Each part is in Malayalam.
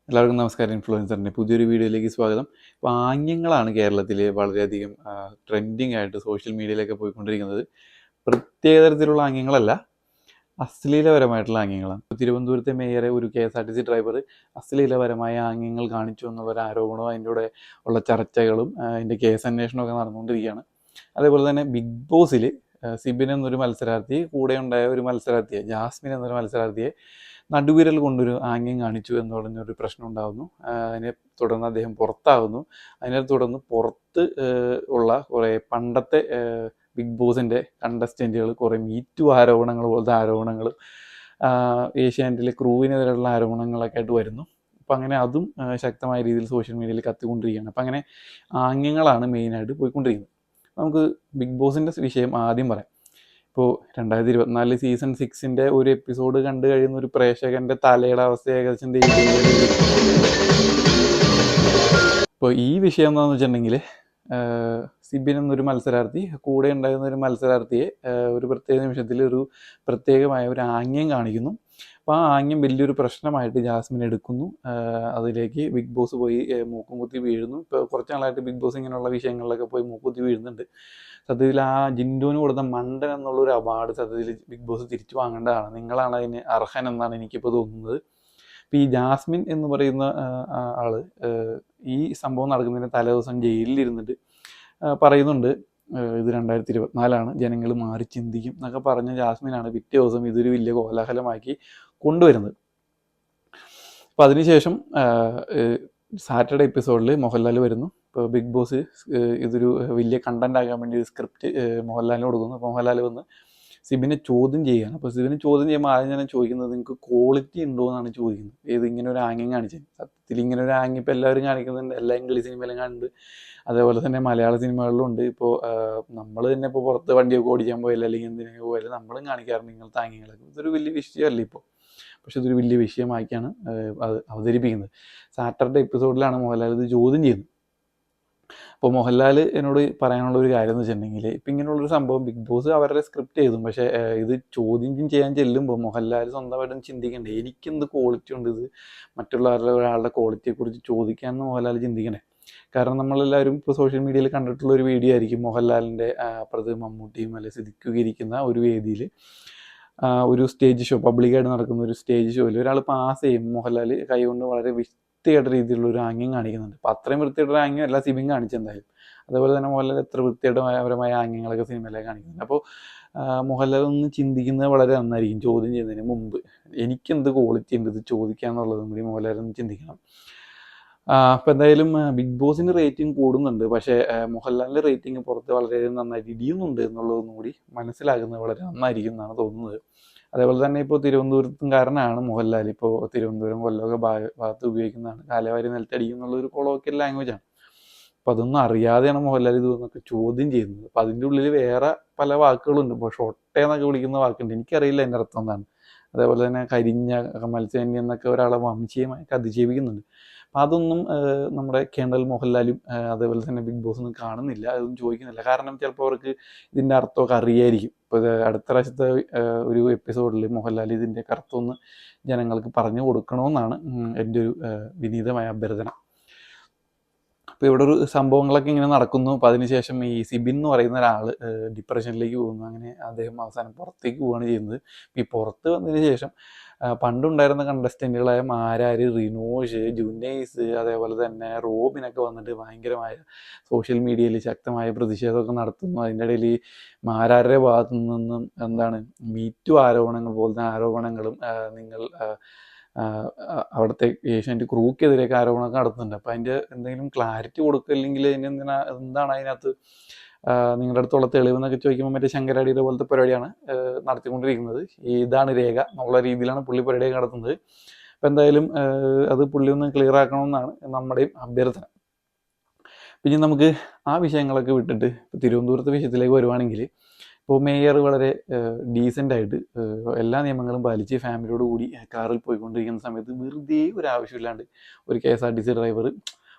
എല്ലാവർക്കും നമസ്കാരം. ഇൻഫ്ലുവൻസറിൻ്റെ പുതിയൊരു വീഡിയോയിലേക്ക് സ്വാഗതം. ഇപ്പോൾ ആംഗ്യങ്ങളാണ് കേരളത്തിൽ വളരെയധികം ട്രെൻഡിങ് ആയിട്ട് സോഷ്യൽ മീഡിയയിലൊക്കെ പോയിക്കൊണ്ടിരിക്കുന്നത്. പ്രത്യേക തരത്തിലുള്ള ആംഗ്യങ്ങളല്ല, അശ്ലീലപരമായിട്ടുള്ള ആംഗ്യങ്ങളാണ്. തിരുവനന്തപുരത്തെ മേയറെ ഒരു KSRTC ഡ്രൈവർ അശ്ലീലപരമായ ആംഗ്യങ്ങൾ കാണിച്ചു എന്നുള്ളൊരു ആരോപണവും അതിൻ്റെ കൂടെ ഉള്ള ചർച്ചകളും അതിൻ്റെ കേസ് അന്വേഷണമൊക്കെ നടന്നുകൊണ്ടിരിക്കുകയാണ്. അതേപോലെ തന്നെ ബിഗ് ബോസിൽ സിബിൻ എന്നൊരു മത്സരാർത്ഥി, കൂടെ ഉണ്ടായ ഒരു മത്സരാർത്ഥിയെ, ജാസ്മിൻ എന്നൊരു മത്സരാർത്ഥിയെ നടുവിരൽ കൊണ്ടൊരു ആംഗ്യം കാണിച്ചു എന്ന് പറഞ്ഞൊരു പ്രശ്നം ഉണ്ടാകുന്നു. അതിനെ തുടർന്ന് അദ്ദേഹം പുറത്താകുന്നു. അതിനെ തുടർന്ന് പുറത്ത് ഉള്ള കുറേ പണ്ടത്തെ ബിഗ് ബോസിൻ്റെ കണ്ടസ്റ്റൻറ്റുകൾ കുറേ മീറ്റു ആരോപണങ്ങൾ പോലത്തെ ആരോപണങ്ങളും ഏഷ്യാനെറ്റിലെ ക്രൂവിനെതിരെയുള്ള ആരോപണങ്ങളൊക്കെ ആയിട്ട് വരുന്നു. അപ്പം അങ്ങനെ അതും ശക്തമായ രീതിയിൽ സോഷ്യൽ മീഡിയയിൽ കത്തിക്കൊണ്ടിരിക്കുകയാണ്. അപ്പം അങ്ങനെ ആംഗ്യങ്ങളാണ് മെയിനായിട്ട് പോയിക്കൊണ്ടിരിക്കുന്നത്. നമുക്ക് ബിഗ് ബോസിൻ്റെ വിഷയം ആദ്യം പറയാം. ഇപ്പോൾ 2024 സീസൺ 6 ഒരു എപ്പിസോഡ് കണ്ടു കഴിയുന്ന ഒരു പ്രേക്ഷകൻ്റെ തലയുടെ അവസ്ഥ ഏകദേശം ഇപ്പോൾ ഈ വിഷയം എന്താണെന്ന് വെച്ചിട്ടുണ്ടെങ്കിൽ, സിബിൻ എന്നൊരു മത്സരാർത്ഥി, കൂടെ ഉണ്ടായിരുന്ന ഒരു മത്സരാർത്ഥിയെ ഒരു പ്രത്യേക നിമിഷത്തിൽ ഒരു പ്രത്യേകമായ ഒരു ആംഗ്യം കാണിക്കുന്നു. അപ്പോൾ ആ ആംഗ്യം വലിയൊരു പ്രശ്നമായിട്ട് ജാസ്മിൻ എടുക്കുന്നു. അതിലേക്ക് ബിഗ് ബോസ് പോയി മൂക്കും കുത്തി വീഴുന്നു. ഇപ്പോൾ കുറച്ച് നാളായിട്ട് ബിഗ് ബോസ് ഇങ്ങനെയുള്ള വിഷയങ്ങളിലൊക്കെ പോയി മൂക്കുത്തി വീഴുന്നുണ്ട്. സത്യത്തിൽ ആ ജിൻഡോന് കൊടുത്ത മണ്ടൻ എന്നുള്ളൊരു അവാർഡ് സത്യത്തിൽ ബിഗ് ബോസ് തിരിച്ചു വാങ്ങേണ്ടതാണ്. നിങ്ങളാണ് അതിന് അർഹൻ എന്നാണ് എനിക്കിപ്പോൾ തോന്നുന്നത്. ഇപ്പോൾ ഈ ജാസ്മിൻ എന്ന് പറയുന്ന ആള് ഈ സംഭവം നടക്കുന്നതിന് തലേദിവസം ജയിലിലിരുന്നിട്ട് പറയുന്നുണ്ട്, ഇത് 2024 ജനങ്ങൾ മാറി ചിന്തിക്കും എന്നൊക്കെ പറഞ്ഞ ജാസ്മിനാണ് പിറ്റേ ദിവസം ഇതൊരു വലിയ കോലാഹലമാക്കി കൊണ്ടുവരുന്നത്. അപ്പോൾ അതിനുശേഷം സാറ്റർഡേ എപ്പിസോഡിൽ മോഹൻലാൽ വരുന്നു. ഇപ്പോൾ ബിഗ് ബോസ് ഇതൊരു വലിയ കണ്ടന്റ് ആകാൻ വേണ്ടി സ്ക്രിപ്റ്റ് മോഹൻലാലിന് കൊടുക്കുന്നു. അപ്പോൾ മോഹൻലാൽ വന്ന് സിബിനെ ചോദ്യം ചെയ്യുകയാണ്. അപ്പോൾ സിബിനെ ചോദ്യം ചെയ്യുമ്പോൾ ആദ്യം ഞാൻ ചോദിക്കുന്നത്, നിങ്ങൾക്ക് ക്വാളിറ്റി ഉണ്ടോ എന്നാണ് ചോദിക്കുന്നത്. ഇങ്ങനെ ഒരു ആംഗ്യം കാണിച്ചത്, സത്യത്തിൽ ഇങ്ങനെ ഒരു ആംഗ്യം ഇപ്പോൾ എല്ലാവരും കാണിക്കുന്നുണ്ട്, എല്ലാ ഇംഗ്ലീഷ് സിനിമയിലും കാണുന്നുണ്ട്, അതേപോലെ തന്നെ മലയാള സിനിമകളിലും ഉണ്ട്. ഇപ്പോൾ നമ്മൾ തന്നെ ഇപ്പോൾ പുറത്ത് വണ്ടിയൊക്കെ ഓടിക്കാൻ പോയാലും അല്ലെങ്കിൽ എന്തിനൊക്കെ പോയാലും നമ്മളും കാണിക്കാറുണ്ട് ഇങ്ങനത്തെ ആംഗ്യങ്ങളൊക്കെ. ഇതൊരു വലിയ വിഷയമല്ല ഇപ്പോൾ, പക്ഷെ ഇതൊരു വലിയ വിഷയമാക്കിയാണ് അത് അവതരിപ്പിക്കുന്നത്. സാറ്റർഡേ എപ്പിസോഡിലാണ് മോഹൻലാൽ ഇത് ചോദ്യം ചെയ്യുന്നത്. അപ്പോൾ മോഹൻലാൽ എന്നോട് പറയാനുള്ള ഒരു കാര്യം എന്ന് വെച്ചിട്ടുണ്ടെങ്കിൽ, ഇപ്പം ഇങ്ങനെയുള്ളൊരു സംഭവം ബിഗ് ബോസ് അവരുടെ സ്ക്രിപ്റ്റ് ചെയ്തു, പക്ഷേ ഇത് ചോദ്യം ചെയ്യാൻ ചെല്ലുമ്പോൾ മോഹൻലാൽ സ്വന്തമായിട്ടും ചിന്തിക്കണ്ടേ, എനിക്കെന്ത് ക്വാളിറ്റി ഉണ്ട് ഇത് ഒരാളുടെ ക്വാളിറ്റിയെക്കുറിച്ച് ചോദിക്കാമെന്ന് മോഹൻലാൽ ചിന്തിക്കണേ. കാരണം നമ്മളെല്ലാവരും ഇപ്പോൾ സോഷ്യൽ മീഡിയയിൽ കണ്ടിട്ടുള്ള ഒരു വീഡിയോ ആയിരിക്കും, മോഹൻലാലിൻ്റെ അപ്പുറത്ത് മമ്മൂട്ടിയും അല്ലെ സിദ്ദിഖും ഇരിക്കുന്ന ഒരു വേദിയിൽ ഒരു സ്റ്റേജ് ഷോ, പബ്ലിക്കായിട്ട് നടക്കുന്ന ഒരു സ്റ്റേജ് ഷോയിൽ ഒരാൾ പാസ് ചെയ്യും, മോഹൻലാൽ കൈകൊണ്ട് വളരെ വൃത്തിയായിട്ട് രീതിയിലുള്ള ഒരു ആംഗ്യം കാണിക്കുന്നുണ്ട്. അപ്പോൾ അത്രയും വൃത്തിയായിട്ടൊരു ആംഗ്യം അല്ല സിബിൻ കാണിച്ചെന്തായാലും. അതേപോലെ തന്നെ മോഹൻലാൽ എത്ര വൃത്തിയായിട്ടുപരമായ ആംഗ്യങ്ങളൊക്കെ സിനിമയിലേക്ക് കാണിക്കുന്നുണ്ട്. അപ്പോൾ മോഹൻലാൽ ഒന്ന് ചിന്തിക്കുന്നത് വളരെ നന്നായിരിക്കും ചോദ്യം ചെയ്യുന്നതിന് മുമ്പ്. എനിക്കെന്ത് ക്വാളിറ്റി ഉണ്ട് ഇത് ചോദിക്കാന്നുള്ളതും കൂടി മോഹൻലാൽ ഒന്ന് ചിന്തിക്കണം. അപ്പോൾ എന്തായാലും ബിഗ് ബോസിൻ്റെ റേറ്റിംഗ് കൂടുന്നുണ്ട്, പക്ഷേ മോഹൻലാലിൻ്റെ റേറ്റിംഗ് പുറത്ത് വളരെയധികം നന്നായിട്ട് ഇടിയുന്നുണ്ട് എന്നുള്ളതൊന്നും കൂടി മനസ്സിലാക്കുന്നത് വളരെ നന്നായിരിക്കും എന്നാണ് തോന്നുന്നത്. അതേപോലെ തന്നെ ഇപ്പോൾ തിരുവനന്തപുരത്തുകാരനാണ് മോഹൻലാൽ. ഇപ്പോൾ തിരുവനന്തപുരം കൊല്ലമൊക്കെ ഭാഗത്ത് ഉപയോഗിക്കുന്നതാണ് കാലവാരി നിലത്തടിക്കും എന്നുള്ളൊരു കൊളോക്കിയൽ ലാംഗ്വേജാണ്. അപ്പോൾ അതൊന്നും അറിയാതെയാണ് മോഹൻലാൽ ഇതൊന്നൊക്കെ ചോദ്യം ചെയ്യുന്നത്. അപ്പോൾ അതിൻ്റെ ഉള്ളിൽ വേറെ പല വാക്കുകളുണ്ട്. ഇപ്പോൾ ഷൊട്ടേന്നൊക്കെ വിളിക്കുന്ന വാക്കുണ്ട്, എനിക്കറിയില്ല അതിൻ്റെ അർത്ഥം എന്താണ്. അതേപോലെ തന്നെ കരിഞ്ഞ മത്സ്യകന്യ എന്നൊക്കെ ഒരാളെ വംശീയമായിട്ട് അധിക്ഷേപിക്കുന്നുണ്ട്. അപ്പം അതൊന്നും നമ്മുടെ കേണൽ മോഹൻലാലും അതേപോലെ തന്നെ ബിഗ് ബോസ് ഒന്നും കാണുന്നില്ല, അതൊന്നും ചോദിക്കുന്നില്ല. കാരണം ചിലപ്പോൾ അവർക്ക് ഇതിൻ്റെ അർത്ഥമൊക്കെ അറിയായിരിക്കും. ഇപ്പോൾ അടുത്ത പ്രാവശ്യത്തെ ഒരു എപ്പിസോഡിൽ മോഹൻലാൽ ഇതിൻ്റെ അർത്ഥമൊന്ന് ജനങ്ങൾക്ക് പറഞ്ഞു കൊടുക്കണമെന്നാണ് എൻ്റെ ഒരു വിനീതമായ അഭ്യർത്ഥന. അപ്പോൾ ഇവിടെ ഒരു സംഭവങ്ങളൊക്കെ ഇങ്ങനെ നടക്കുന്നു. അപ്പോൾ അതിനുശേഷം ഈ സിബിൻ എന്ന് പറയുന്ന ഒരാൾ ഡിപ്രഷനിലേക്ക് പോകുന്നു. അങ്ങനെ അദ്ദേഹം അവസാനം പുറത്തേക്ക് പോവുകയാണ് ചെയ്യുന്നത്. ഈ പുറത്ത് വന്നതിന് ശേഷം പണ്ടുണ്ടായിരുന്ന കണ്ടസ്റ്റൻറ്റുകളായ മാരാർ, റിനോഷ്, ജുനൈസ്, അതേപോലെ തന്നെ റോബിനൊക്കെ വന്നിട്ട് ഭയങ്കരമായ സോഷ്യൽ മീഡിയയിൽ ശക്തമായ പ്രതിഷേധമൊക്കെ നടത്തുന്നു. അതിൻ്റെ ഇടയിൽ ഈ മാരാരുടെ ഭാഗത്തു നിന്നും എന്താണ് മീറ്റു ആരോപണങ്ങൾ പോലത്തെ ആരോപണങ്ങളും നിങ്ങൾ അവിടുത്തെ ഏഷ്യാനെറ്റ് ക്രൂക്കെതിരെയൊക്കെ ആരോപണമൊക്കെ നടത്തുന്നുണ്ട്. അപ്പോൾ അതിൻ്റെ എന്തെങ്കിലും ക്ലാരിറ്റി കൊടുക്കില്ലെങ്കിൽ എന്താണ് അതിനകത്ത് നിങ്ങളുടെ അടുത്തുള്ള തെളിവെന്നൊക്കെ ചോദിക്കുമ്പോൾ മറ്റേ ശങ്കരാടിയുടെ പോലത്തെ പരിപാടിയാണ് നടത്തിക്കൊണ്ടിരിക്കുന്നത്. ഇതാണ് രേഖ എന്നുള്ള രീതിയിലാണ് പുള്ളി പരിപാടിയൊക്കെ നടത്തുന്നത്. അപ്പോൾ എന്തായാലും അത് പുള്ളി ഒന്ന് ക്ലിയർ ആക്കണമെന്നാണ് നമ്മുടെയും അഭ്യർത്ഥന. പിന്നെ നമുക്ക് ആ വിഷയങ്ങളൊക്കെ വിട്ടിട്ട് ഇപ്പോൾ തിരുവനന്തപുരത്തെ വിഷയത്തിലേക്ക് വരുവാണെങ്കിൽ, ഇപ്പോൾ മേയർ വളരെ ഡീസൻ്റായിട്ട് എല്ലാ നിയമങ്ങളും പാലിച്ച് ഫാമിലിയോട് കൂടി കാറിൽ പോയിക്കൊണ്ടിരിക്കുന്ന സമയത്ത് വെറുതെ ഒരു ആവശ്യമില്ലാണ്ട് ഒരു KSRTC ഡ്രൈവർ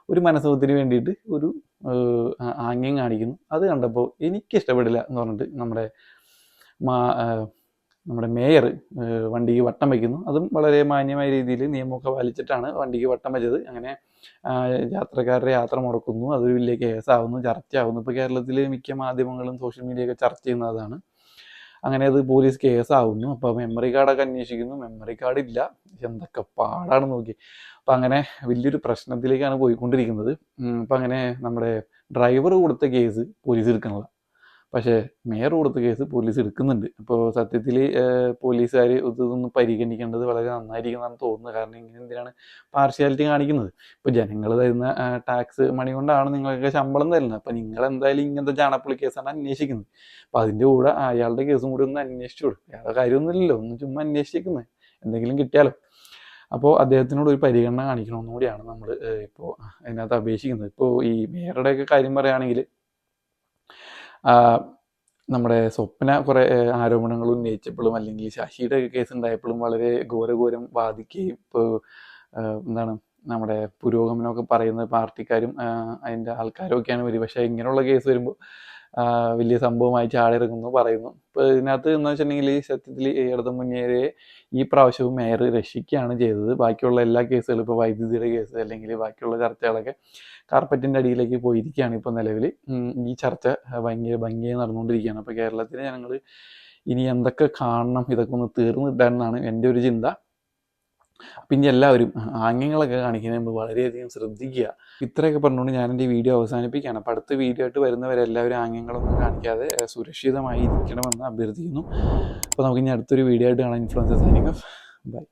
ഒരു മനസ്സുഖത്തിന് വേണ്ടിയിട്ട് ഒരു ആംഗ്യം കാണിക്കുന്നു. അത് കണ്ടപ്പോൾ എനിക്കിഷ്ടപ്പെടില്ല എന്ന് പറഞ്ഞിട്ട് നമ്മുടെ നമ്മുടെ മേയർ വണ്ടിക്ക് വട്ടം വയ്ക്കുന്നു. അതും വളരെ മാന്യമായ രീതിയിൽ നിയമമൊക്കെ പാലിച്ചിട്ടാണ് വണ്ടിക്ക് വട്ടം വെച്ചത്. അങ്ങനെ യാത്രക്കാരുടെ യാത്ര മുടക്കുന്നു. അതൊരു വലിയ കേസാവുന്നു, ചർച്ചയാവുന്നു. ഇപ്പോൾ കേരളത്തിൽ മിക്ക മാധ്യമങ്ങളും സോഷ്യൽ മീഡിയയൊക്കെ ചർച്ച ചെയ്യുന്നതാണ്. അങ്ങനെ അത് പോലീസ് കേസാവുന്നു. അപ്പോൾ മെമ്മറി കാർഡൊക്കെ അന്വേഷിക്കുന്നു, മെമ്മറി കാർഡ് ഇല്ല. എന്തൊക്കെ പാടാണ് നോക്കി. അപ്പം അങ്ങനെ വലിയൊരു പ്രശ്നത്തിലേക്കാണ് പോയിക്കൊണ്ടിരിക്കുന്നത്. അപ്പം അങ്ങനെ നമ്മുടെ ഡ്രൈവർ കൊടുത്ത കേസ് പോലീസ് എടുക്കണില്ല, പക്ഷേ മേയർ കൊടുത്ത കേസ് പോലീസ് എടുക്കുന്നുണ്ട്. അപ്പോൾ സത്യത്തിൽ പോലീസുകാർ ഇതൊന്ന് പരിഗണിക്കേണ്ടത് വളരെ നന്നായിരിക്കുന്നതാണ് തോന്നുന്നത്. കാരണം ഇങ്ങനെ എന്തിനാണ് പാർഷ്യാലിറ്റി കാണിക്കുന്നത്? ഇപ്പോൾ ജനങ്ങൾ തരുന്ന ടാക്സ് മണി കൊണ്ടാണ് നിങ്ങൾക്ക് ശമ്പളം തരുന്നത്. അപ്പോൾ നിങ്ങൾ എന്തായാലും ഇങ്ങനത്തെ ചാണപ്പുള്ളി കേസാണ് അന്വേഷിക്കുന്നത്. അപ്പോൾ അതിൻ്റെ കൂടെ അയാളുടെ കേസും കൂടി ഒന്ന് അന്വേഷിച്ചു കൊടുക്കും. അയാളുടെ കാര്യമൊന്നുമില്ലല്ലോ, ഒന്ന് ചുമ്മാ അന്വേഷിക്കുന്നത്, എന്തെങ്കിലും കിട്ടിയാലോ. അപ്പോൾ അദ്ദേഹത്തിനോട് ഒരു പരിഗണന കാണിക്കണമെന്നും കൂടിയാണ് നമ്മൾ ഇപ്പോൾ അതിനകത്ത് അപേക്ഷിക്കുന്നത്. ഇപ്പോൾ ഈ മേയറുടെയൊക്കെ കാര്യം പറയുകയാണെങ്കിൽ നമ്മുടെ സ്വപ്ന കുറേ ആരോപണങ്ങൾ ഉന്നയിച്ചപ്പോഴും അല്ലെങ്കിൽ ശശിയുടെ കേസ് ഉണ്ടായപ്പോഴും വളരെ ഘോരഘോരം വാദിക്കുകയും ഇപ്പോൾ എന്താണ് നമ്മുടെ പുരോഗമനമൊക്കെ പറയുന്ന പാർട്ടിക്കാരും അതിൻ്റെ ആൾക്കാരും ഒക്കെയാണ് വരിക. പക്ഷേ ഇങ്ങനെയുള്ള കേസ് വരുമ്പോൾ വലിയ സംഭവമായി ചാടിയിറങ്ങുന്നു പറയുന്നു. ഇപ്പോൾ ഇതിനകത്ത് എന്ന് വെച്ചിട്ടുണ്ടെങ്കിൽ സത്യത്തിൽ ഇടതു മുന്നേറെ ഈ പ്രാവശ്യവും മേയർ രക്ഷിക്കുകയാണ് ചെയ്തത്. ബാക്കിയുള്ള എല്ലാ കേസുകളും ഇപ്പോൾ വൈദ്യുതിയുടെ കേസ് അല്ലെങ്കിൽ ബാക്കിയുള്ള ചർച്ചകളൊക്കെ കാർപ്പറ്റിൻ്റെ അടിയിലേക്ക് പോയിരിക്കുകയാണ് ഇപ്പോൾ നിലവിൽ. ഈ ചർച്ച ഭയങ്കര ഭംഗിയായി നടന്നുകൊണ്ടിരിക്കുകയാണ്. അപ്പോൾ കേരളത്തിലെ ജനങ്ങൾ ഇനി എന്തൊക്കെ കാണണം, ഇതൊക്കെ ഒന്ന് തീർന്നു കിട്ടാനെന്നാണ് എൻ്റെ ഒരു ചിന്ത. പിന്നെ എല്ലാവരും ആംഗ്യങ്ങളൊക്കെ കാണിക്കുന്നതിന് മുമ്പ് വളരെയധികം ശ്രദ്ധിക്കുക. ഇത്രയൊക്കെ പറഞ്ഞുകൊണ്ട് ഞാൻ എൻ്റെ വീഡിയോ അവസാനിപ്പിക്കുകയാണ്. അപ്പോൾ അടുത്ത വീഡിയോ ആയിട്ട് വരുന്നവരെല്ലാവരും ആംഗ്യങ്ങളൊന്നും കാണിക്കാതെ സുരക്ഷിതമായി ഇരിക്കണമെന്ന് അഭ്യർത്ഥിക്കുന്നു. അപ്പോൾ നമുക്കിനി അടുത്തൊരു വീഡിയോ ആയിട്ട് കാണാം. Influencer signing off. ബൈ.